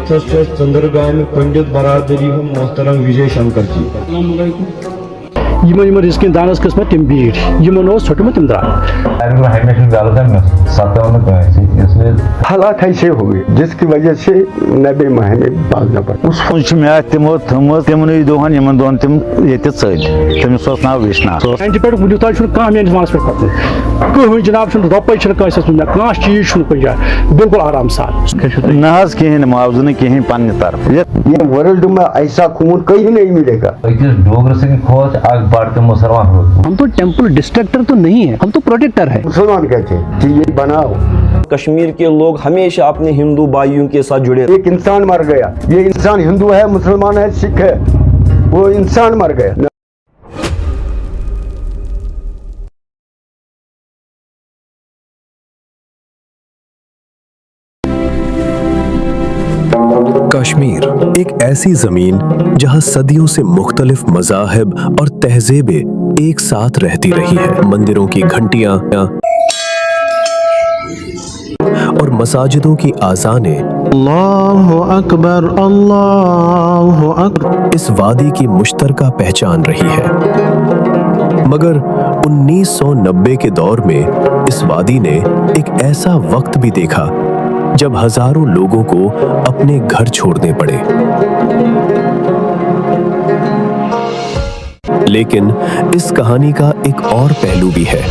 चंद्रगांव पंडित बरादरी मोहतरम विजय शंकर जी यमन रिस्किन दानस किस्मत तम बीट यमन छोटमुत तम हालात ऐसे हुए जिसकी वजह से नबे माह में भागना पड़ा। उस मैं तमो थमो तमन दोहन यमन दोहन तम ये तमिस नाव विश्वनाथ पे वुत मेस मानस पे पत कहीं जनाब रुपये कह चीज बिल्कुल आराम सान ना कहें मुआवजा नहीं कहें पन्ने तरफ ये वर्ल्ड में ऐसा खून कहीं नहीं मिलेगा। डोगर सिंह खोज आग बढ़ते मुसलमान हो। हम तो टेम्पल डिस्ट्रक्टर तो नहीं है, हम तो प्रोटेक्टर है। मुसलमान कहते हैं कि ये बनाओ। कश्मीर के लोग हमेशा अपने हिंदू भाइयों के साथ जुड़े। एक इंसान मर गया, ये इंसान हिंदू है, मुसलमान है, सिख है, वो इंसान मर गया। कश्मीर एक ऐसी जमीन जहां सदियों से मुख्तलिफ मज़ाहिब और तहज़ीबें एक साथ रहती रही है। मंदिरों की घंटियां और मसाजिदों की आज़ानें अल्लाहु अकबर अल्लाहु अकबर इस वादी की मुश्तरका पहचान रही है। मगर 1990 के दौर में इस वादी ने एक ऐसा वक्त भी देखा जब हजारों लोगों को अपने घर छोड़ने पड़े। लेकिन इस कहानी का एक और पहलू भी है,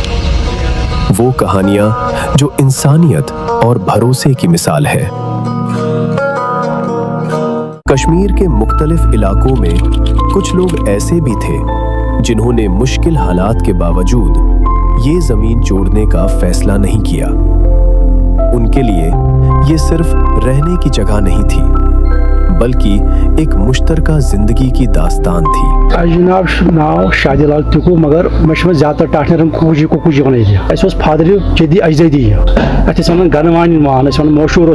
वो कहानियां जो इंसानियत और भरोसे की मिसाल है। कश्मीर के मुख्तलिफ इलाकों में कुछ लोग ऐसे भी थे जिन्होंने मुश्किल हालात के बावजूद ये जमीन छोड़ने का फैसला नहीं किया। उनके लिए ये सिर्फ रहने की जगह नहीं थी, बल्कि एक मुश्तरका जिंदगी की दास्तान थी। जनाब नाव शादिलाल तुको मगर मैं ज्यादा टाटन कुजी कुजी वन फादर जदी अजदी वन गनवानी मान मशहूर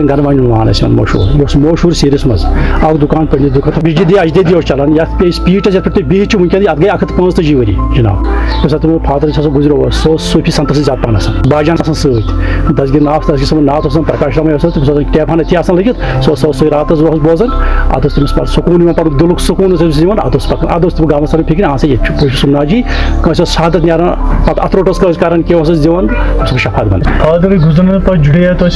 गनवानी मान मशहूर मशहूर सीरस मज आव दुकान पे दुकान जदी अजदी चलान पीट पे बीच वनकन अत गई 145 वरी जनाब तमो फादर गुजरो सूफी संत ज्यादा पान बाजान ससगिर नाव नाव प्रकाश राम कैफान ती लगित सो रात बोजान अत तमिस पे सुकून पे दिल सुकून अत अद गाँव सर फिक्र ये सुमना जी शहादत नारान पे अत रोटस करान क्या दिवान शफात बन फादर गुजरने पे जुड़े तो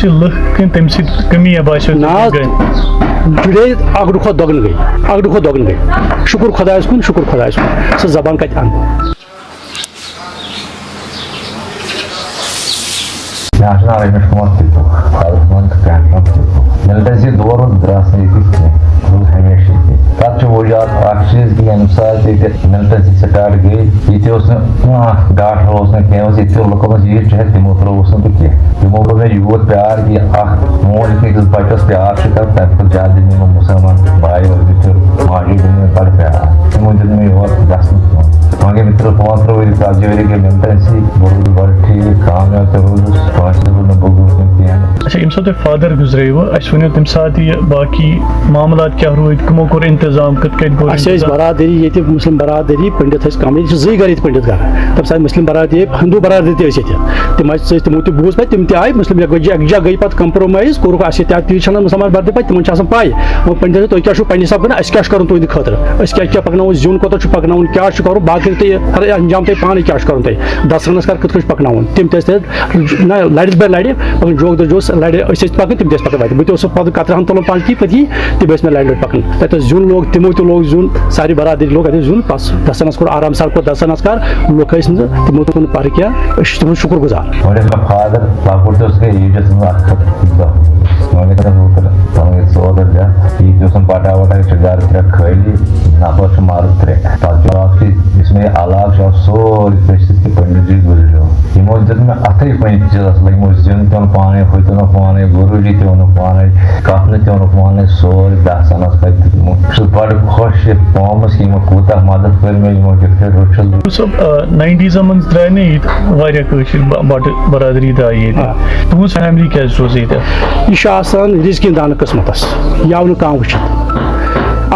तम कमी ना जुड़े अगड़ खुद दोगन गई शुक्र खुदायस कुन सो जबान कत अन मिलिटेंसी दौर हमेशा तब वजूहत चीज कि मिलिटेंसी स्टार्ट गई ये डॉक्टर कह लुको ईद चाहे तमो त्रोस तमो को मे यूत प्यार कि मोल अकिस बचस प्यार कर तम ज्यादा दिन मुसलमान भाई माजी दिन बड़ प्यार तमो दिन में वह मित्र 5 वरी 4 वरी के मिलिटेंसी बहुत बड़ ठीक कामयाब अच्छा यम साथ फादर गुजरे वो तम साथ ये बाकी मामला क्या रोद कमो कोर इंतजाम कत बरादरी ये मुस्लिम बरादरी पंडित कम जी गर पंडित घर तब साथ मुस्लिम बरादरी हिंदू बरादरी तमो बूझ पे तम आए मुस्लिम यकजा गई पे कंप्रोमाइज कोर तीन मुसलमान बरदे पे तिमन पाई वो पंडित तुम क्या पे सब कर क्या कर तुंद खतर क्या पकन जुन कोत पकन क्या कर बाकी अंजाम तुम पानी क्या कर तुम दसरनस कर कत पकन तम लड़ बे लड़ पकन जोग दो जोस लड़ पकन तम पकन वत बहुत पे कतरहन तुलन पानी पी तम मे लड़ पकन तक जुन लोग तमो तो लोग जुन सारी बरादरी लोग जुन पस दसरनस कोर आराम साल कोर दसरनस कर लोग तमो तुन पर क्या तुम शुक्र गुजार सोदर पटा वटा घर खली नफर मार 3 इसमें अलाग सोरी पंडित जी गुजरो यमो दिन में अथे पंडित लगे जिन तन पाने हुन पाने गुरु जी तन पाने कपन तन पाने सोरी दसनस पे बड़ खुश कौमस कूत मदद कर मे सब 90s मन द्राय ना बरादरी दाई तुम फैमिली क्या रोज यह रिजकिन दान किस्मत यव ना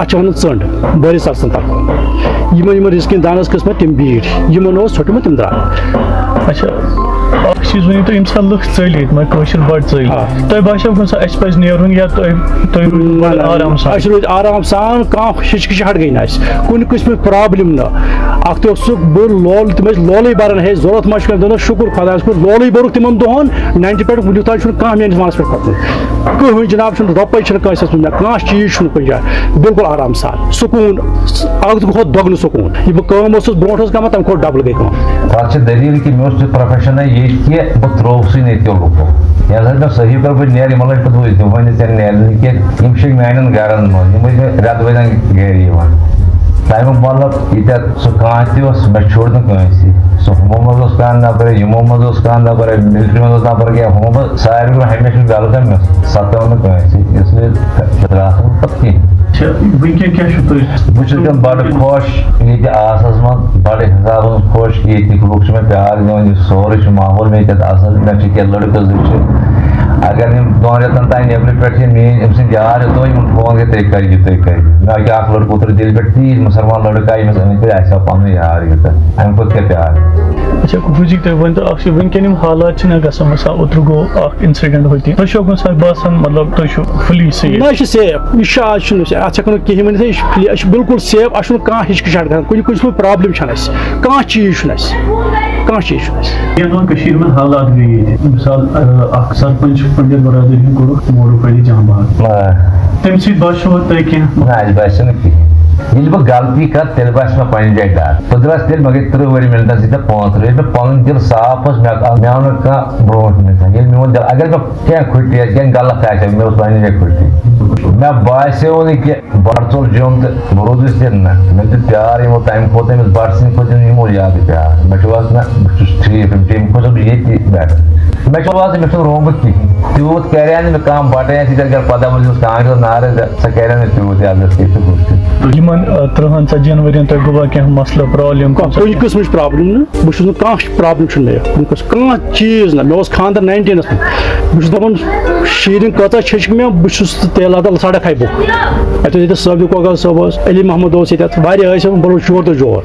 अत वन चंड बरिस सरसन तरफ रिजकिन दानस किस्मत तम बीट यमन छोटमुत तम द्रा अच्छा چیز ؤنِو تُہۍ ییٚمہِ ساتہٕ لُکھ ژٔلۍ مگر کٲشِر بَڑٕ ژٔلۍ تۄہہِ باسیو کُنہِ ساتہٕ اَسہِ پَزِ نیرُن یا تُہۍ روٗزِو آرام سان؟ اَسہِ روزِ آرام سان کانٛہہ ہِچکِچاہٹ گٔے نہٕ اَسہِ کُنہِ قٕسمٕچ پرٛابلِم نہٕ اَکھتُے اوس سُہ بوٚڑ لول تِم ٲسۍ لولٕے بَران ہے ضوٚرَتھ ما چھُ کانٛہہ دوٚپنَس شُکُر خۄدایَس کُن لولٕے بوٚرُکھ تِمَن دۄہَن 90 پٮ۪ٹھ وٕنیُک تانۍ چھُنہٕ کانٛہہ میٛٲنِس مانَس پٮ۪ٹھ کھوٚتمُت کٕہٕنۍ جِناب چھُنہٕ رۄپَے چھِنہٕ کٲنٛسہِ ٲسمٕژ مےٚ کانٛہہ چیٖز چھُنہٕ کُنہِ جایہِ بِلکُل آرام سان سکوٗن اَکھ کھۄتہٕ دۄگنہٕ سکوٗن یہِ بہٕ کٲم اوسُس برونٛٹھ ٲس کَران تَمہِ کھۄتہٕ ڈبل گٔے کٲم تَتھ چھِ دٔلیٖل کہِ مےٚ اوس یہِ پرٛوفیشَنا یہِ کہِ بہٕ ترٛووسٕے نہٕ ییٚتیو لُکو ییٚمہِ ساتہٕ مےٚ صحیح کٔر بہٕ نیرٕ یِمَن لٔگۍ پَتہٕ وٕچھ تِم ؤنۍ ژےٚ نیرِ نہٕ کینٛہہ یِم چھِ میٛانٮ۪ن گَرَن منٛز یِم ٲسۍ مےٚ رٮ۪تہٕ وٲتۍ گَرِ یِوان تَمیُک مطلب ییٚتٮ۪تھ سُہ کانٛہہ تہِ اوس مےٚ چھوٚڑ نہٕ کٲنٛسہِ سُہ ہُمو منٛز اوس کانٛہہ نفر یِمو منٛز اوس کانٛہہ نفر مِلٹرٛی منٛز اوس نفر کینٛہہ ہُمو منٛز ساروی کھۄتہٕ ہمیشہِ ویلکم مےٚ سَتو نہٕ کٲنٛسہِ اِسلیے درٛاس نہٕ پَتہٕ کِہیٖنۍ وٕنکٮ۪ن کیٛاہ چھُو تُہۍ بہٕ چھُس وٕنکٮ۪ن بَڑٕ خۄش ییٚتہِ آسَس منٛز بَڑٕ حِسابَس منٛز خۄش کہِ ییٚتِکۍ لُکھ چھِ مےٚ پیار دِوان یہِ سورُے چھُ ماحول مےٚ ییٚتٮ۪تھ اَصٕل مےٚ چھِ کینٛہہ لٔڑکہٕ زٕ چھِ اگر یِم 2 رٮ۪تَن تانۍ نیٚبرٕ پٮ۪ٹھ چھِ میٛٲنۍ أمۍ سٕنٛدۍ یار یوٚتو یِمَن فون کٔرۍ تُہۍ کٔرِو تُہۍ کٔرِو مےٚ آو اَکھ لٔڑکہٕ اوترٕ دِلہِ پٮ۪ٹھ تیٖتۍ مُسلمان لٔڑکہٕ آے ییٚمِس أنٛدۍ پٔکۍ اَسہِ آو پَنُن یار یوٗتاہ اَمہِ کھۄتہٕ کیٛاہ پیار اچھا گوجی تُہۍ ؤنۍتو اَکھ چیٖز وٕنکٮ۪ن یِم حالات چھِنہ گژھان مثال اوترٕ گوٚو اَکھ اِنسِڈنٛٹ ہوٚتہِ تۄہہِ چھُوا کُنہِ ساتہٕ باسان مطلب تُہۍ چھُو فُلی سیف نہ یہِ چھِ سیف یہِ چھُ آز چھُنہٕ اَتھ ہٮ۪کو نہٕ کِہیٖنۍ ؤنِتھ یہِ چھُ بِلکُل سیف اَسہِ چھُنہٕ کانٛہہ ہِچکِچاہٹ گژھان کُنہِ قٕسمٕچ پرٛابلِم چھَنہٕ اَسہِ کانٛہہ چیٖز چھُنہٕ اَسہِ کانٛہہ چیٖز چھُنہٕ اَسہِ کینٛہہ دۄہَن کٔشیٖرِ منٛز حالات گٔے ییٚتہِ مِثال اَکھ سرپنٛچ پنٛڈِت برادٔری ہُنٛد کوٚرُکھ موڑوٗکھ علی جہاں باد تَمہِ سۭتۍ باسیووٕ تۄہہِ کینٛہہ نہ اَسہِ باسیو نہٕ کِہیٖنۍ ییٚلہِ بہٕ غلطی کَرٕ تیٚلہِ باسہِ مےٚ پنٛنہِ جایہِ ڈر بہٕ درٛاس تیٚلہِ مےٚ گٔے 30 ؤری مِلٹَن سۭتۍ 35 ییٚلہِ مےٚ پَنُن دِل صاف اوس مےٚ آو نہٕ کانٛہہ برونٛٹھ نِتھ ییٚلہِ میون دِل اگر مےٚ کینٛہہ کھُٹی آسہِ کینٛہہ غلط آسہِ مےٚ اوس پنٛنہِ جایہِ کھُٹی مےٚ باسیو نہٕ کہِ بَڑٕ ژوٚل جوٚم تہٕ بہٕ روٗدُس تہِ نہ مےٚ دیُت پیار یِمو تَمہِ کھۄتہٕ أمِس بَڑٕ سٕنٛدِ کھۄتہٕ دیُن یِمو زیادٕ پیار مےٚ چھُ باسان نہ بہٕ چھُس ٹھیٖک تَمہِ کھۄتہٕ اوس ییٚتہِ بیٹر مےٚ چھُ باسان مےٚ چھُنہٕ رومُت کِہیٖنۍ تیوٗت کَرِ ہا نہٕ مےٚ کانٛہہ بَٹٲے آسہِ اگر پَتہ منٛز کانٛہہ نارٕ سۄ کَرِ ہا نہٕ تیوٗت عزت کینٛہہ تہٕ ہُہ یِمن 30-40 ؤرین تۄہہِ گوٚوا کینٛہہ مسلہٕ پرابلِم کُنہِ قٕسمٕچ پرٛابلِم نہٕ بہٕ چھُس نہٕ کانٛہہ پرٛابلِم چھُنہٕ مےٚ کُنہِ قٕسمُک کانٛہہ چیٖز نہٕ مےٚ اوس خانٛدر 19 منٛز بہٕ چھُس دَپان شیٖرِنۍ کۭژاہ چھچکھ مےٚ بہٕ چھُس تیل لگان سڑک ہاے بُک اَتہِ اوس ییٚتہِ صٲبہِ کۄکل صٲب اوس علی محمد اوس ییٚتٮ۪تھ واریاہ ٲسۍ بہٕ اوسُس جور تہٕ جور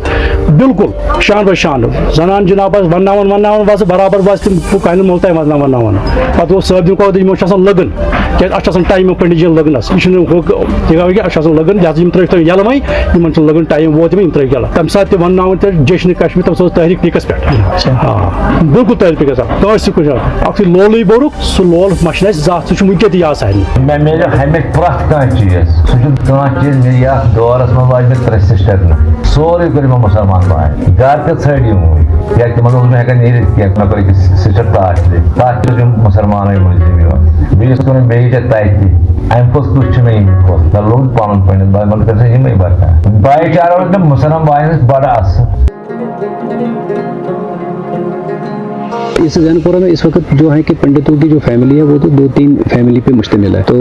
بالکل شان بہ شان زنان جِناب آسہِ وَنناوان وَسہٕ برابر وَسہِ تِم کَنہِ مُلتَے وَنناوان پَتہٕ اوس صٲبہِ کۄکر یِمو چھُ آسان لٔگٕن کیٛازِ اَسہِ چھُ آسان ٹایم پنڈِت جی لٔگنَس یہِ چھُنہٕ ہُہ کہِ اَسہِ چھُ آسان لٔگٕن لہٰذا یِم ترٛٲوِکھ تُہۍ یَلہٕ وۄنۍ یِمن چھُ لٔگٕن ٹایم ووت یِم ترٛٲوِکھ یَلہٕ تَمہِ ساتہٕ تہِ وَنناوان تہِ جیشنہِ کشمیٖر تَمہِ ساتہٕ اوس تحریٖک پیٖکَس پٮ۪ٹھ بالکل تحریٖک پیٖکَس پٮ۪ٹھ کٲنٛسہِ تہِ کُنہِ جایہِ اَکھتُے لولٕے بوٚرُکھ سُہ لول مَشہِ اَسہِ زانٛہہ سُہ چھُ وٕنکٮ۪ن تہِ یاد سارنٕے مےٚ میلیو ہمیشہِ پرٛٮ۪تھ کانٛہہ چیٖز سُہ چھُنہٕ کانٛہہ چیٖز مےٚ یَتھ دورَس منٛز واجہِ مےٚ 3 سِسٹر نہٕ سورُے کوٚر یِمو مُسلمان بھاے گرٕ تہِ ژھٲنٛڈۍ یِموٕے کیٛازِ تِمن اوس نہٕ ہٮ۪کان نیٖرِتھ کینٛہہ مےٚ کوٚر أکِس سِسٹر تاش تَتھ تہِ اوس یِم مُسلمانٕے مٔنٛزِم یِوان بیٚیِس کوٚرُن بیٚیہِ جایہِ تَتہِ اَمہِ کھۄتہٕ کُس چھُ مےٚ ییٚمہِ کھۄتہٕ مےٚ لوٚگ پَنُن پنٛنِس بایہِ مطلب کٔر سا یِمٕے بَرکار بایی چارہ اوس مےٚ مُسلمان بایَن سۭتۍ بَڑٕ اَصٕل اس زین پورہ میں اس وقت جو ہے کہ پنڈتوں کی جو فیملی ہے وہ تو 2-3 فیملی پہ مشتمل ہے تو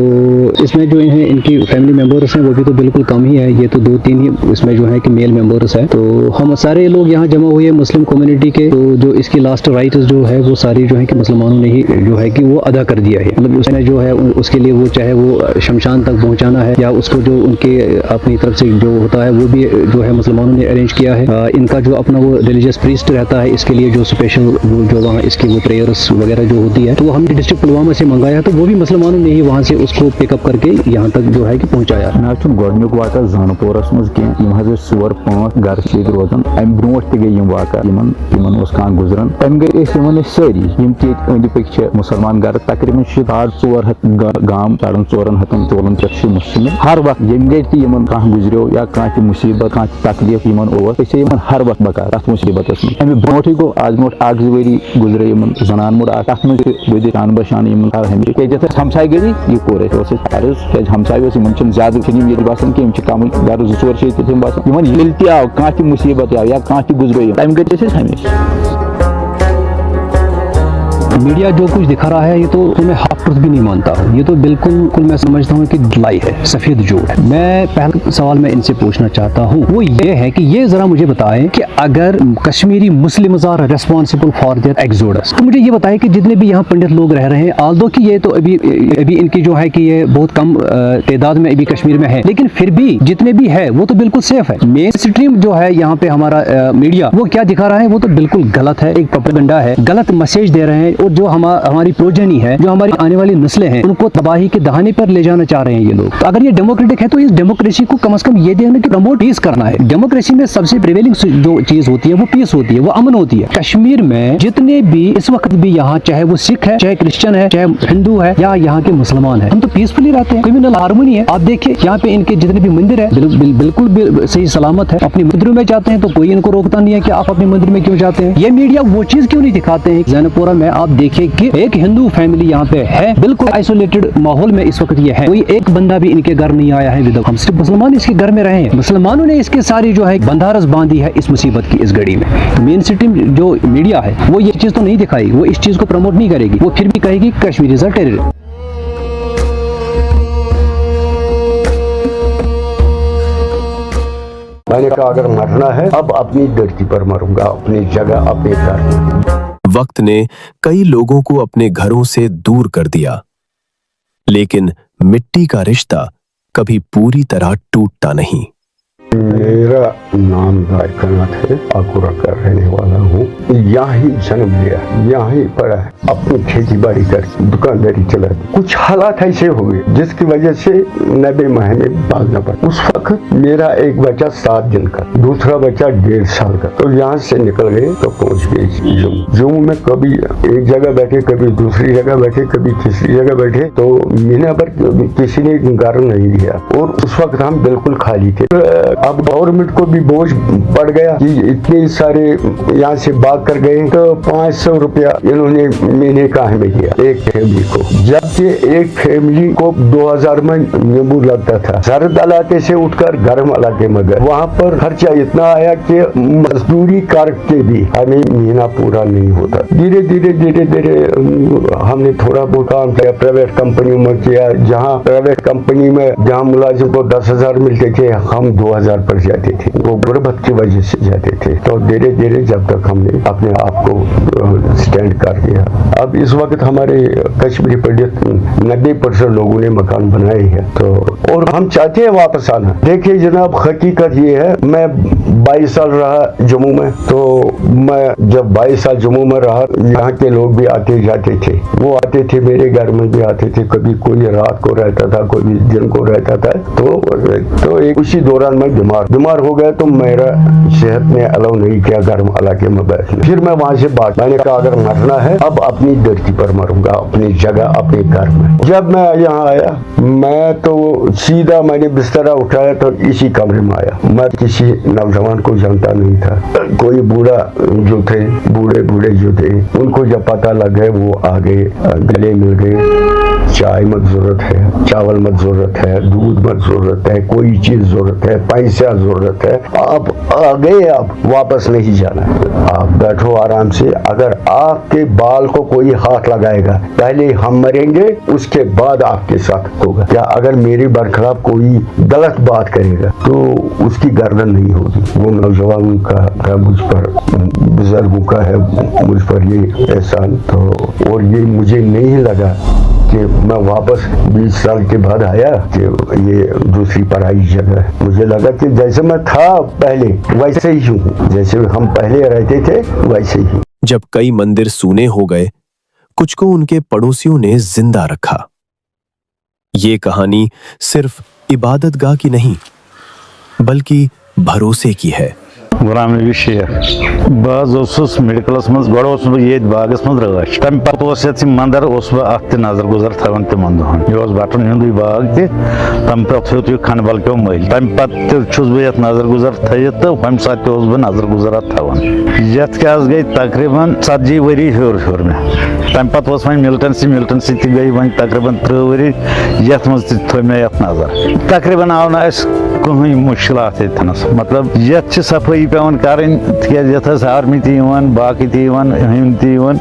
اس میں جو ہیں ان کی فیملی ممبرس ہیں وہ بھی تو بالکل کم ہی ہے یہ تو 2-3 ہی اس میں جو ہے کہ میل ممبرس ہیں تو ہم سارے لوگ یہاں جمع ہوئے ہیں مسلم کمیونٹی کے تو جو اس کی لاسٹ رائٹس جو ہے وہ ساری جو ہے کہ مسلمانوں نے ہی جو ہے کہ وہ ادا کر دیا ہے مطلب اس میں جو ہے اس کے لیے وہ چاہے وہ شمشان تک پہنچانا ہے یا اس کو جو ان کے اپنی طرف سے جو ہوتا ہے وہ بھی جو ہے مسلمانوں نے ارینج کیا ہے ان کا جو اپنا وہ ریلیجیس پریسٹ رہتا ہے اس کے لیے جو اسپیشل جو وہاں اس کی وہ پریئرس وغیرہ جو ہوتی ہے تو وہ ہم نے ڈسٹرکٹ پلوامہ سے منگایا تو وہ بھی مسلمانوں نے ہی وہاں سے اس کو پک اپ کر کے یہاں تک جو ہے کہ پہنچایا گۄڈنیُک واقعہ زانہٕ پورس منٛز کینٛہہ یِم حظ ٲسۍ 4-5 گرٕ چھِ ییٚتہِ روزان اَمہِ برونٛٹھ تہِ گٔے یِم واقعہ یِمن اوس کانٛہہ گُزران تَمہِ گٔے أسۍ یِمن ٲسۍ سٲری یِم تہِ ییٚتہِ أنٛدۍ پٔکۍ چھِ مُسلمان گرٕ تقریٖبن چھِ 400 گام 400 تولن پٮ۪ٹھ چھِ مُشتمل ہر وقت ییٚمہِ گرِ تہِ یِمن کانٛہہ گُزریو یا کانٛہہ تہِ مُصیٖبت کانٛہہ تہِ تکلیٖف یِمن اوس أسۍ چھِ یِمن ہر وقت بکار تتھ مُصیٖبتس منٛز اَمہِ برونٛٹھٕے گوٚو آز برونٛٹھ 1-2 ؤری گُزرے یِمن زنان موٚڑ اکھ تتھ منٛز تہِ بٔدِ شان بشان یِمن ہمیشہِ کیٛازِ یَتھ اَسہِ ہمساے گٔری یہِ کوٚر اَسہِ اوس اَسہِ عرض کیٛازِ ہمساے اوس یِمن چھِنہٕ زیادٕ چھِنہٕ یِم ییٚتہِ باسان کینٛہہ یِم چھِ کمٕے گرٕ 2-4 چھِ ییٚتہِ تِم باسان یِمن ییٚلہِ تہِ آو کانٛہہ تہِ مُصیٖبت آو یا کانٛہہ تہِ گُزریو تَمہِ گٔے أسۍ ہمیشہِ میڈیا جو کچھ دکھا رہا ہے یہ تو ہمیں حق ट्रुथ भी नहीं मानता हूँ। ये तो बिल्कुल मैं समझता हूँ कि लाई है, सफेद झूठ है। मैं पहला सवाल मैं इनसे पूछना चाहता हूँ वो ये है कि ये जरा मुझे बताएं कि अगर Kashmiri Muslims are responsible for their exodus, तो मुझे ये बताएं कि जितने भी यहाँ पंडित लोग रह रहे हैं, आल्दो कि ये तो अभी इनकी जो है कि ये बहुत कम तादाद में अभी कश्मीर में है, लेकिन फिर भी जितने भी है वो तो बिल्कुल सेफ है। मेन स्ट्रीम जो है यहाँ पे हमारा मीडिया वो क्या दिखा रहा है वो तो बिल्कुल गलत है, एक प्रोपेगेंडा है, गलत मैसेज दे रहे हैं। और जो हमारी प्रोजनी है, जो हमारी आने वाली नस्लें हैं, उनको तबाही के दहाने पर ले जाना चाह रहे हैं ये लोग। तो अगर ये डेमोक्रेटिक है तो इस डेमोक्रेसी को कम से कम ये देखना कि प्रमोट पीस करना है। डेमोक्रेसी में सबसे प्रिवेलिंग जो चीज होती है वो पीस होती है, वो अमन होती है। कश्मीर में जितने भी इस वक्त भी यहाँ, चाहे वो सिख है, चाहे क्रिश्चियन है, चाहे हिंदू है या यहाँ के मुसलमान है, हम तो पीसफुली रहते हैं, कम्युनल हार्मनी है। आप देखिए यहाँ पे इनके जितने भी मंदिर है बिल्कुल सही सलामत है। अपने मंदिरों में जाते हैं तो कोई इनको रोकता नहीं है कि आप अपने मंदिर में क्यों जाते हैं। ये मीडिया वो चीज क्यों नहीं दिखाते हैं। ज़ैनपोरा में आप देखिए कि एक हिंदू फैमिली यहाँ पे है, बिल्कुल आइसोलेटेड माहौल में इस वक्त ये है, कोई एक बंदा भी इनके घर नहीं आया है विधवा। हम सिर्फ मुसलमान इसके घर में रहे हैं, मुसलमानों ने इसके सारी जो है बंधारस बांधी है इस मुसीबत की इस घड़ी में। तो मेन स्ट्रीम जो मीडिया है वो ये चीज तो नहीं दिखाई, वो इस चीज को प्रमोट नहीं करेगी, वो फिर भी कहेगी कश्मीर इज अ टेररिस्ट। मैंने कहा अगर मरना है अब अपनी धरती पर मरूंगा, अपनी जगह अपने घर। वक्त ने कई लोगों को अपने घरों से दूर कर दिया, लेकिन मिट्टी का रिश्ता कभी पूरी तरह टूटता नहीं। मेरा नाम गायकनाथ है, आकुरा का रहने वाला हूँ। यहाँ ही जन्म लिया, यहाँ ही पढ़ा है, अपनी खेती बाड़ी कर दुकानदारी चला। कुछ हालात ऐसे हुए जिसकी वजह से 90 माह में भागना पड़ा। उस वक्त मेरा एक बच्चा 7 दिन का, दूसरा बच्चा 1.5 साल का। तो यहाँ से निकल गए तो पहुँच गए जम्मू में। कभी एक जगह बैठे, कभी दूसरी जगह बैठे, कभी तीसरी जगह बैठे, तो महीना भर किसी ने घर नहीं दिया। और उस वक्त हम बिल्कुल खाली थे। अब गवर्नमेंट को भी बोझ पड़ गया कि इतने सारे यहाँ से भाग कर गए, तो 500 रुपया इन्होंने महीने का हमें दिया एक फैमिली को, जबकि एक फैमिली को 2000 में नींबू लगता था। सर्द इलाके से उठकर गर्म इलाके में गए, वहाँ पर खर्चा इतना आया कि मजदूरी करके भी हमें महीना पूरा नहीं होता। धीरे धीरे हमने थोड़ा बहुत काम किया, प्राइवेट कंपनी में किया। जहाँ प्राइवेट कंपनी में जहाँ मुलाजिम को 10,000 मिलते थे, हम 2000 पर जाते थे, वो गुर्बत की वजह से जाते थे। तो धीरे धीरे जब तक हमने अपने आप को स्टैंड कर दिया। अब इस वक्त हमारे कश्मीरी पंडित 90% लोगों ने मकान बनाए हैं, तो और हम चाहते हैं वापस आना। देखिए जनाब, हकीकत ये है, मैं 22 साल रहा जम्मू में, तो मैं जब 22 साल जम्मू में रहा, यहाँ के लोग भी आते जाते थे, वो आते थे मेरे घर में भी आते थे। कभी कोई रात को रहता था, कोई दिन को रहता था। तो एक उसी दौरान मैं बीमार हो गया, तो मेरा सेहत ने अलाउ नहीं किया गर्म इलाके में बैठने। फिर मैं वहां से मैंने कहा अगर मरना है अब अपनी धरती पर मरूंगा, अपनी जगह अपने घर में। जब मैं यहाँ आया, मैं तो सीधा मैंने बिस्तरा उठाया तो इसी कमरे में आया। मैं किसी नौजवान को जानता नहीं था। कोई बूढ़ा जो थे, बूढ़े जो थे, उनको जब पता लग गए वो आ गए, गले मिल गए। चाय मत जरूरत है, चावल मत जरूरत है, दूध मत जरूरत है, कोई चीज जरूरत है, पैसा जरूरत है, आप आ गए, आप वापस नहीं जाना। आप बैठो आराम से। अगर आपके बाल को कोई हाथ लगाएगा, पहले हम मरेंगे, उसके बाद आपके साथ होगा। या अगर मेरे बरखलाफ कोई गलत बात करेगा तो उसकी गर्दन नहीं होगी। वो नौजवान का मुझ पर, बुजुर्गों का है मुझ पर ये एहसान। तो और ये मुझे नहीं लगा कि मैं वापस 20 साल के बाद आया कि ये दूसरी पढ़ाई जगह है। मुझे लगा कि जैसे मैं था पहले वैसे ही हूँ, जैसे हम पहले रहते थे वैसे ही। जब कई मंदिर सूने हो गए, कुछ को उनके पड़ोसियों ने जिंदा रखा। ये कहानी सिर्फ इबादतगाह की नहीं, बल्कि भरोसे की है। गुलाम नबी शेख बस मेडिकलस मज गो ये बागस मज रश तम पे मंदिर अत नजर गुजर थवान तिमन दोहन यह बटन हंद बाग तम पे थो खनबल क्यों मल तम पे नजर गुजर थत तो हम सात बह नजर गुजर थवान ये गई तकरीबन 40 वरी हर में तम पे वो मिलिटेंसी गई वो तकरीबन 30 वरी ये मे नजर तकरीबन आव ना کہیں مشکلات یتنس مطلب یت صفائی پیون کریں تکیاز یت آرمی تیوان باقی تیوان ہم تیوان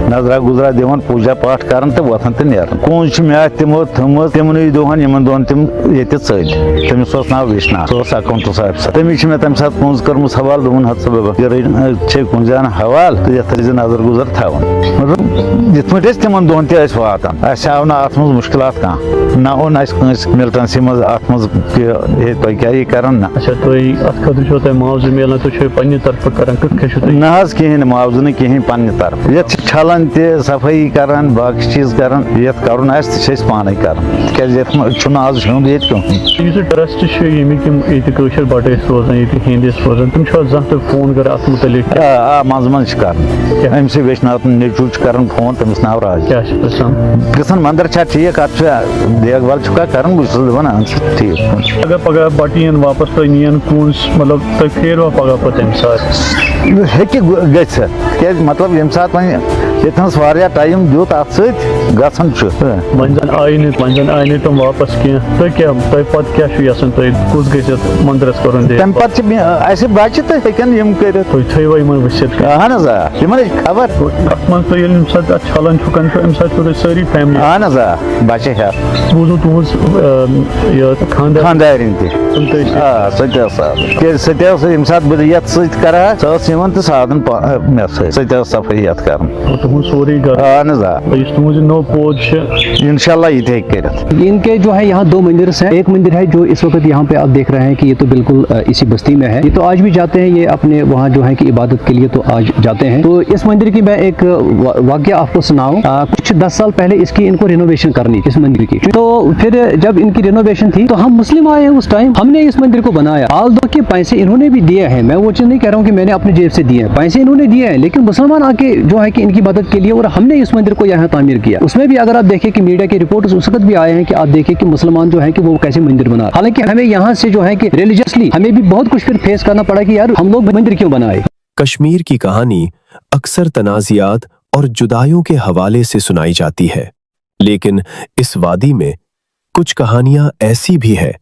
نظرہ گزرا دیوان پوجا پاٹ کرن تو وتھن تو نیرن کونج میات تمو تھمت تمنی دہن یمن دہن تم یہ ژل تمس ناو وشنا سہ اکاؤنٹس آفسر تمس مے تمہ سات پونز کرمس حوالہ دوپن ہتھ چھ کن جان حوالہ تو یتھ روز نظر گزر تھاون مطلب یت پٲٹھۍ أسۍ تمن دۄہن تہِ ٲسۍ واتان اَسہِ آو نہٕ اَتھ منٛز مُشکلات کانٛہہ نہ اوٚن اَسہِ کٲنٛسہِ مِلٹنسی منٛز اَتھ منٛز کہِ ہے تۄہہِ کیٛاہ یہِ کران نہ اچھا تُہۍ اَتھ خٲطرٕ چھُو تۄہہِ معاوضہٕ میلان تُہۍ چھِو پننہِ طرفہٕ کران کِتھ کٔنۍ چھِو تُہۍ نہ حظ کِہیٖنۍ نہٕ معاوضہٕ نہٕ کِہیٖنۍ پننہِ طرفہٕ یتھ چھِ چھلان تہِ صفٲیی کران باقٕے چیٖز کران یتھ کرُن آسہِ تہِ چھِ أسۍ پانے کران تِکیٛازِ یتھ منٛز چھُنہٕ آز ہیوٚنٛد ییٚتہِ کٕہٕنۍ یُس یہِ ٹرسٹ چھُ ییٚمِکۍ یِم ییٚتہِ کٲشِر بَٹہٕ ٲسۍ روزان ییٚتہِ ہیٚنٛدۍ ٲسۍ روزان تِم چھِ زانٛہہ تۄہہِ فون کران اَتھ مُتعلِق آ منٛزٕ منٛزٕ چھِ کران أمۍ سٕے ویشناتھ نیٚچوٗ چھُ کران فون تٔمِس ناو راج کیٛاہ چھِ پرٛژھان گژھان مندر چھا ٹھیٖک اَتھ چھُ دیکھ بال چھُکھا کران بہٕ چھُس دپان اہن سا ٹھیٖک اگر پگاہ بَٹہٕ یِن واپس تۄہہِ نِیَن کوٗنٛس مطلب تُہۍ پھیروا پگاہ پتہٕ تَمہِ ساتہٕ ہیٚکہِ گٔژھِتھ تِکیٛازِ مطلب ییٚمہِ ساتہٕ وۄنۍ ییٚتنَس واریاہ ٹایم دیُت اَتھ سۭتۍ گژھان چھُ وۄنۍ زن آیہِ نہٕ تِم واپس کینٛہہ تۄہہِ پتہٕ کیٛاہ چھُ یژھان تُہۍ کُس گٔژھِتھ مندرس کرُن تَمہِ پتہٕ چھِ اَسہِ بچہِ تہٕ ہیٚکن یِم کٔرِتھ تُہۍ تھٲیوا یِمن ؤسِتھ اہن حظ آ یِمن ہے خبر اتھ منٛز تُہۍ ییٚلہِ ییٚمہِ ساتہٕ اتھ چھلان چھُ کنہٕ چھُ امہِ ساتہٕ چھُو تُہۍ سٲری فیملی اہن حظ آ بچہِ ہٮ۪تھ بوٗزوٕ تُہنٛز یہِ خانٛدارِنۍ تہِ آ سۄ تہِ ٲس تِکیٛازِ سۄ تہِ ٲس ییٚمہِ ساتہٕ بہٕ یتھ سۭتۍ کرٕ ہا سۄ ٲس یِوان تہٕ سادن مےٚ سۭتۍ سۄ تہِ ٲس صفٲیی یتھ کران تُہُنٛد سورُے گرٕ اہن حظ آ یُس تُہُنٛد یہِ نوٚو پوج چھُ انشاء اللہ یہ تہِ ہیٚکہِ کٔرِتھ ان کے جو ہے یہاں دو مندر ہیں ایک مندر ہے جو اس وقت یہاں پہ آپ دیکھ رہے ہیں کہ یہ تو بالکل اسی بستی میں ہے یہ تو آج بھی جاتے ہیں یہ اپنے وہاں جو ہے کہ عبادت کے لیے تو آج جاتے ہیں تو اس مندر کی میں ایک واقعہ آپ کو سناؤں کچھ 10 سال پہلے اس کی ان کو رینوویشن کرنی تھی اس مندر کی تو پھر جب ان کی رینوویشن تھی تو ہم مسلم آئے ہیں اس ٹائم ہم نے اس مندر کو بنایا آل دو کے پیسے انہوں نے بھی دیے ہیں میں وہ چیز نہیں کہہ رہا ہوں کہ میں نے اپنی جیب سے دیے ہیں پیسے انہوں نے دیے ہیں لیکن مسلمان آ کے جو ہے کہ ان کی مدد کے لیے اور ہم نے اس مندر کو یہاں تعمیر کیا اس میں بھی اگر آپ دیکھیں کہ میڈیا کے رپورٹس اس وقت بھی آئے ہیں کہ آپ دیکھیں کہ مسلمان جو ہے کہ وہ کیسے مندر بنا حالانکہ ہمیں یہاں سے جو ہے کہ ریلیجسلی ہمیں بھی بہت کچھ پھر فیس کرنا پڑا کہ یار ہم لوگ مندر کیوں بنائے کشمیر کی کہانی اکثر تنازعات اور جدائیوں کے حوالے سے سنائی جاتی ہے لیکن اس وادی میں کچھ کہانیاں ایسی بھی ہے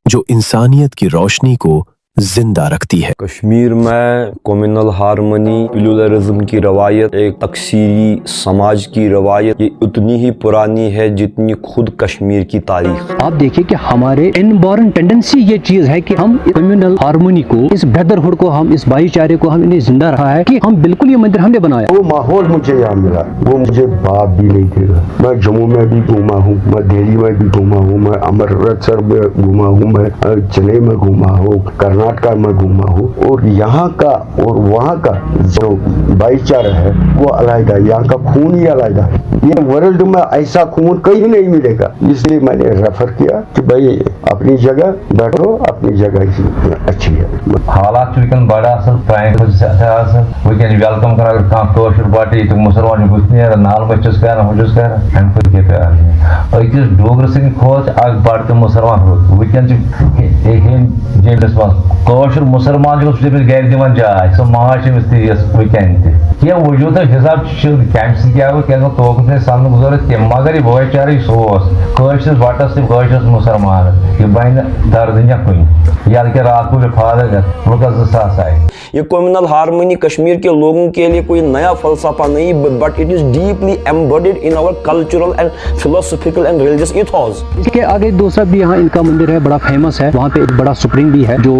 جو انسانیت کی روشنی کو زندہ رکھتی ہے کشمیر میں کمیونل ہارمونی پلیورلزم کی روایت ایک تکثیری سماج کی روایت یہ اتنی ہی پرانی ہے جتنی خود کشمیر کی تاریخ آپ دیکھیں کہ ہمارے انبورن ٹینڈنسی یہ چیز ہے کہ ہم کمیونل ہارمونی کو اس بردرہڈ کو ہم اس بھائی چارے کو ہم انہیں زندہ رکھا ہے کہ ہم بالکل یہ مندر ہم نے بنایا وہ ماحول مجھے یہاں ملا وہ مجھے باپ بھی نہیں دے گا میں جموں میں بھی گھوما ہوں میں دہلی میں بھی گھوما ہوں میں امرتسر میں گھوما ہوں میں چنئی میں گھوما ہوں کرناٹکا میں گھوما ہوں اور یہاں کا اور وہاں کا جو بھائی چارہ ہے وہ علیحدہ ہے یہاں کا خون ہی علیحدہ ہے یہ ورلڈ میں ایسا خون کہیں نہیں ملے گا اس لیے میں نے ریفر کیا کہ بھائی اپنی جگہ بیٹھو اپنی جگہ اچھی ہے حالات ونکن بڑا اصل پرانہِ اصل ونکن ویلکم کران اگر کانٛہہ کٲشُر بٹہٕ ییٚتیُک مُسلمان بُتھِ نیران نالہٕ مٔتۍ چھُس کران ہُہ چھُس کران اَمہِ کھۄتہٕ کیٛاہ پیار أکِس ڈوگرٕ سٕنٛدِ کھۄتہٕ اکھ بٹہٕ تہٕ مُسلمان روٗد ونکن چھِ ہیٚنۍ جیلس منٛز کٲشُر مُسلمان چھُ تٔمِس گرِ دِوان جاے سۄ ماج چھِ أمِس تیٖژ ونکٮ۪ن تہِ کینٛہہ وجوٗدو حِساب چھُ کمہِ سۭتۍ کیٛاہ گوٚو کیٛازِ توکُن چھُ سمنہٕ ضروٗرت کینٛہہ مگر یہِ بٲے چارٕ یُس اوس کٲشرِس بٹس تہٕ کٲشرِس مُسلمانس یہِ بنہِ دردٕنیا کُنہِ یَتھ کہِ رات کو حفاظت لُکس 2,000 آئے یہ کمیونل ہارمونی کشمیر کے لوگوں کے لیے کوئی نیا فلسفہ نہیں but it is deeply embedded in our cultural and philosophical and religious ethos اس کے آگے دوسرا بھی یہاں ان کا مندر ہے بڑا فیمس ہے وہاں پہ ایک بڑا سپرنگ بھی ہے جو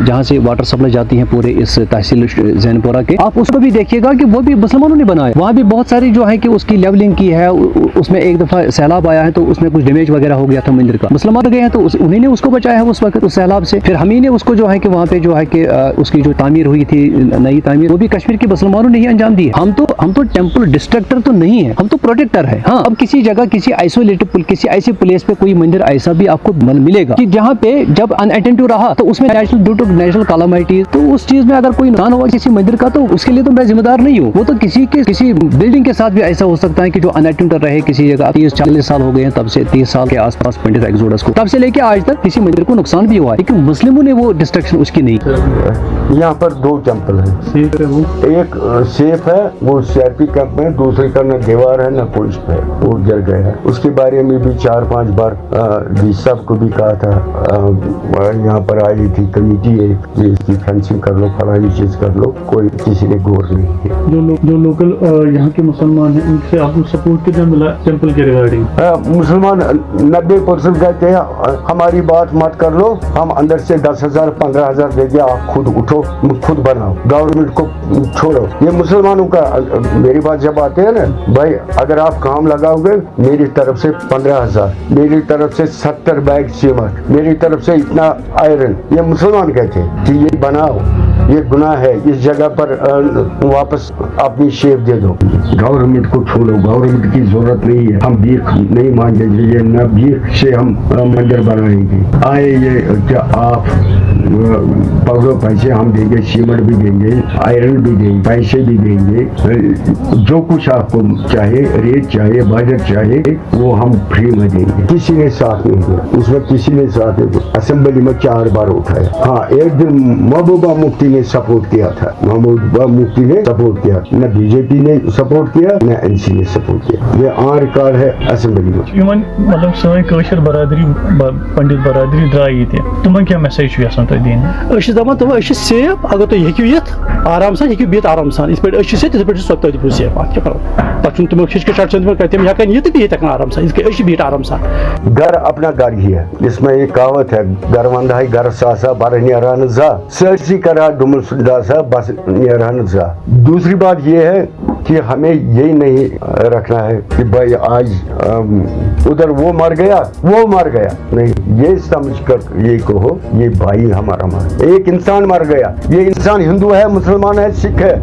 جہاں سے واٹر سپلائی جاتی ہے پورے اس تحصیل زین پورہ کے آپ اس کو بھی دیکھیے گا کہ وہ بھی مسلمانوں نے بنایا وہاں بھی بہت ساری جو ہے کہ اس کی لیولنگ کی ہے اس میں ایک دفعہ سیلاب آیا ہے تو اس میں کچھ ڈیمیج وغیرہ ہو گیا تھا مندر کا مسلمان گئے ہیں تو انہیں نے اس کو بچایا ہے اس وقت اس سیلاب سے پھر ہم ہی نے اس کو جو ہے کہ وہاں پہ جو ہے کہ اس کی جو تعمیر ہوئی تھی نئی تعمیر وہ بھی کشمیر کے مسلمانوں نے ہی انجام دی ہم تو ٹیمپل ڈسٹرکٹر تو نہیں ہے ہم تو پروٹیکٹر ہے ہاں اب کسی جگہ کسی آئسولیٹڈ کسی ایسی پلیس پہ کوئی مندر ایسا بھی آپ کو ملے گا کہ جہاں پہ جب ان اٹینٹو رہا تو اس میں ڈیو ٹو نیچرل کالامائٹیز تو اس چیز میں اگر کوئی نقصان ہوا کسی مندر کا تو اس کے لیے تو میں ذمہ دار نہیں ہوں وہ تو کسی بلڈنگ کے ساتھ بھی ایسا ہو سکتا ہے کہ جو ان اٹینٹو رہے کسی جگہ 30-40 سال ہو گئے ہیں تب سے 30 سال کے آس پاس پنڈت ایگزوڈس کو تب سے لے کے कि आज तक किसी मंदिर को नुकसान भी हुआ है, लेकिन मुस्लिमों ने वो डिस्ट्रक्शन उसकी नहीं। यहाँ पर 2 टेम्पल है, एक सेफ है, वो सीआरपी कैंप में, दूसरे का न दीवार है न पुलिस है, वो गिर गया। उसके बारे में भी 4-5 बार डी साहब को भी कहा था, यहाँ पर आई थी कमेटी है कि इसकी फेंसिंग कर लो, फलानी चीज कर लो, कोई किसी ने गौर नहीं किया। जो लोकल यहाँ के मुसलमान हैं उनसे आपको सपोर्ट कितना मिला टेम्पल के रिगार्डिंग? मुसलमान 90% कहते हैं हमारी बात मत कर लो, हम अंदर से 10,000 15,000 देंगे, आप खुद उठो, खुद बनाओ, गवर्नमेंट को छोड़ो। ये मुसलमानों का मेरी बात जब आते हैं ना, भाई अगर आप काम लगाओगे, मेरी तरफ से 15,000, मेरी तरफ से 70 बैग सीमेंट, मेरी तरफ से इतना आयरन, ये मुसलमान कहते हैं कि ये बनाओ, ये गुनाह है, इस जगह पर वापस अपनी शेप दे दो। गवर्नमेंट को छोड़ो, गवर्नमेंट की जरूरत नहीं है, हम भीख नहीं मांगेंगे, ये न भीख से हम मंदिर बनाएंगे। आए ये क्या आप पकड़ो पैसे हम देंगे, सीमेंट भी देंगे, आयरन भी देंगे, पैसे भी देंगे, जो कुछ आपको चाहे, रेत चाहे, बजट चाहे, वो हम फ्री में देंगे। किसी ने साथ नहीं दिया, उसमें किसी ने साथ नहीं दिया। असेंबली में 4 बार उठाया। हाँ, एक दिन महबूबा मुफ्ती ने सपोर्ट किया था, महबूबा मुफ्ती ने सपोर्ट किया, न बीजेपी ने सपोर्ट किया न एनसी ने सपोर्ट किया। ये ऑन रिकॉर्ड है असेंबली में। मतलब सारी कशर बरादरी पंडित बरादरी द्राई थे, तुम क्या मैसेज दिन दपान सेफ, अगर तुम हेकू यथ आराम सान, हेकू बिहत आराम सान, इस पे सेफ, तिथ पे तुम सेफ, अत क्या करो, तुम तुम हिचकिचाट तम हेकन ये बिहत आराम सान, बिहत आराम सान। घर अपना घर ही है, इसमें एक कहावत है, घर वंदा घर सासा बर नेरान जा, सरसी करा डुमल सुदासा बस नेरान जा। दूसरी बात ये है कि हमें यही नहीं रखना है कि भाई आज उधर वो मर गया नहीं, ये समझ कर ये कहो ये भाई हमारा मर, एक इंसान मर गया, ये इंसान हिंदू है, मुसलमान है, सिख है,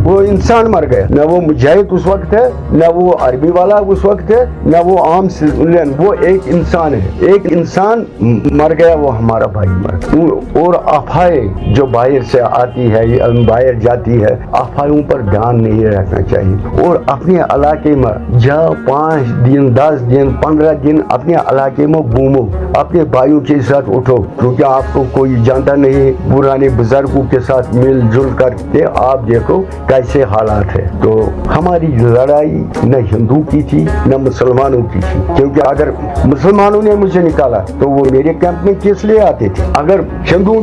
वो इंसान मर गया। न वो मुजाहिद उस वक्त है, न वो आर्मी वाला उस वक्त है, न वो आम सिविलियन, वो एक इंसान है, एक इंसान मर गया, वो हमारा भाई मर गया। और अफवाहें जो बाहर से आती है, बाहर जाती है, अफवाहों पर ध्यान नहीं रखना चाहिए। और अपने इलाके में जाओ, 5 दिन 10 दिन 15 दिन अपने इलाके में घूमो, अपने भाइयों के साथ उठो, क्योंकि आपको कोई जानता नहीं, पुराने बुजुर्गों के साथ मिलजुल करके आप देखो कैसे हालात है। तो हमारी लड़ाई न हिंदू की थी न मुसलमानों की थी, क्योंकि अगर मुसलमानों ने मुझे निकाला तो वो मेरे कैंप में किस लिए आते थे, अगर हिंदू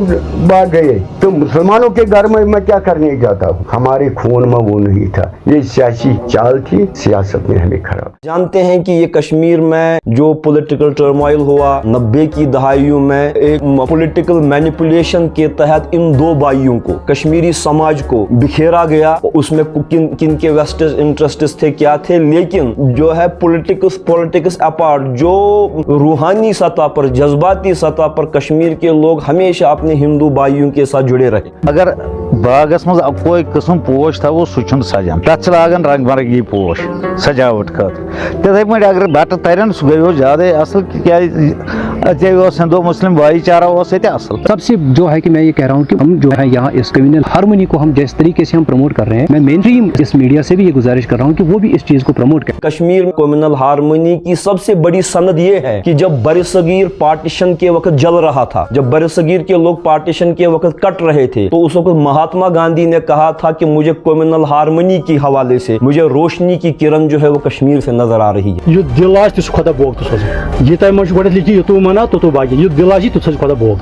भाग गए तो मुसलमानों के घर में मैं क्या करने जाता हूँ। हमारे खून में वो नहीं था, ये सियासी चाल थी, सियासत ने हमें खराब। जानते हैं कि ये कश्मीर में जो पॉलिटिकल टर्मोइल हुआ 90 की दहाइयों में, एक पॉलिटिकल मैनिपुलेशन के तहत इन 2 भाइयों को, कश्मीरी समाज को बिखेरा गया। उसमें किन के वेस्टेड इंटरेस्ट्स थे, क्या थे, लेकिन जो है पॉलिटिक्स अपार्ट, जो रूहानी सतह पर, जज्बाती सतह पर कश्मीर के लोग हमेशा अपने हिंदू भाइयों के साथ जुड़े रहे। अगर बागस मज कोई किस्म पोश था वो सुन सजान, तथ लागन रंग बरंगी पोश सजावट खत। तथे पे अगर बट तरन सह गो ज्यादा असल, क्या हिंदू मुस्लिम भाईचारा असल। सबसे जो है कि मैं ये कह रहा हूँ कि हम जो है यहाँ इस कम्युनल हार्मनी को हम जिस तरीके से हम प्रमोट कर रहे हैं, मैं मेन स्ट्रीम इस मीडिया से भी ये गुजारिश कर रहा हूँ कि वो भी इस चीज को प्रमोट करें। कश्मीर में कम्युनल हार्मनी की सबसे बड़ी सनद ये है कि जब बरसगीर पार्टीशन के वक्त जल रहा था, जब बरसगीर के लोग पार्टीशन के वक्त कट रहे थे, तो उस वक्त महात्मा गांधी ने कहा था कि मुझे कम्युनल हार्मनी की हवाले से मुझे रोशनी की किरण जो है वो कश्मीर से नजर आ रही है। ये दिल आज खुदा बोग तो ये तय मन गो लिखी तू मना तो बाकी ये दिल आज तो खुदा बोग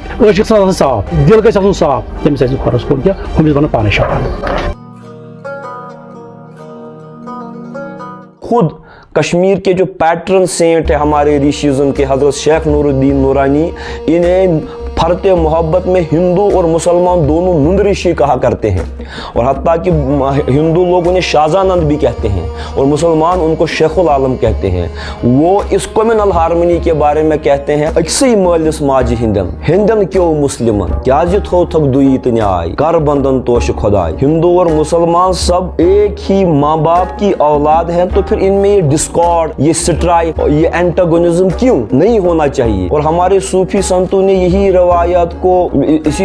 साफ, दिल गई साफ, तमिस खरस कोन क्या हम बना पाने शफा। खुद कश्मीर के जो पैटर्न सेंट है हमारे ऋषिज़्म के, हजरत शेख नूरुद्दीन नूरानी, इन्हें फरते मोहब्बत में हिंदू और मुसलमान दोनों नुंद ऋषि कहा करते हैं, और हत्ता कि हिंदू लोग उन्हें शाहजानंद भी कहते हैं और मुसलमान उनको शेखुल आलम कहते हैं। वो इस कम्युनल हार्मनी के बारे में कहते हैं, अक्सई मालिस माज हिंदन हिंदन क्यों मुस्लिमन क्या थो थक दुई न्याय कर बंदन तोश खुदाई। हिंदू और मुसलमान सब एक ही माँ बाप की औलाद हैं, तो फिर इनमें ये डिस्कॉर्ड, ये स्ट्राइक, ये एंटागोनिज्म क्यों नहीं होना चाहिए। और हमारे सूफी संतों ने यही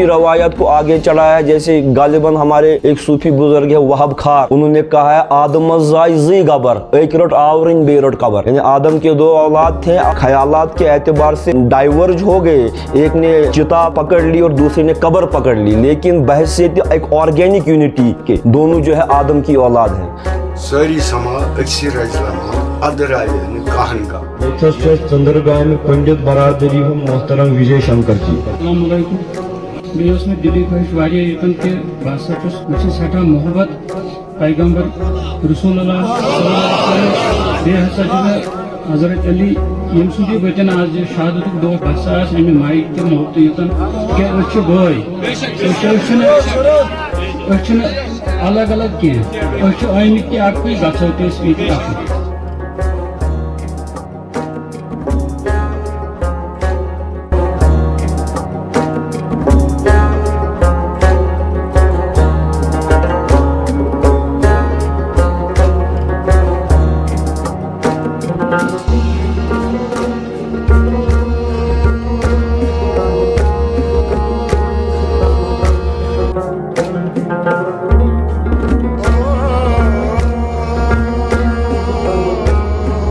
रवायत को आगे चढ़ाया है। जैसे गालिबन हमारे एक सूफी बुजुर्ग है वहाब खार, उन्होंने कहा है आदम ज़ाई गबर एक रोट आवरिन बेरोट कबर, यानी आदम के दो औलाद थे, ख्यालात के एतबार से डाइवर्ज हो गए, एक ने चिता पकड़ ली और दूसरे ने कबर पकड़ ली, लेकिन बहसियत एक ऑर्गेनिक यूनिटी के दोनों जो है आदम की औलाद हैं। सारी समाज अच्छी अदराय कहन का चंद्रगांव में पंडित बरादरी हो मोहतरम विजय शंकर जी। बेस में दिली ख्वाहिश वारिया यतन के बासा चुस मुझे सटा मोहब्बत पैगंबर रसूलुल्लाह सल्लल्लाहु अलैहि वसल्लम बे हसा जो हजरत अली यम सुदी बचन आज शहादत दो बासा में माइक के मोहब्बत यतन के अच्छे बोय अच्छे अलग अलग के अच्छे आइन की आपकी गाछों के स्पीकर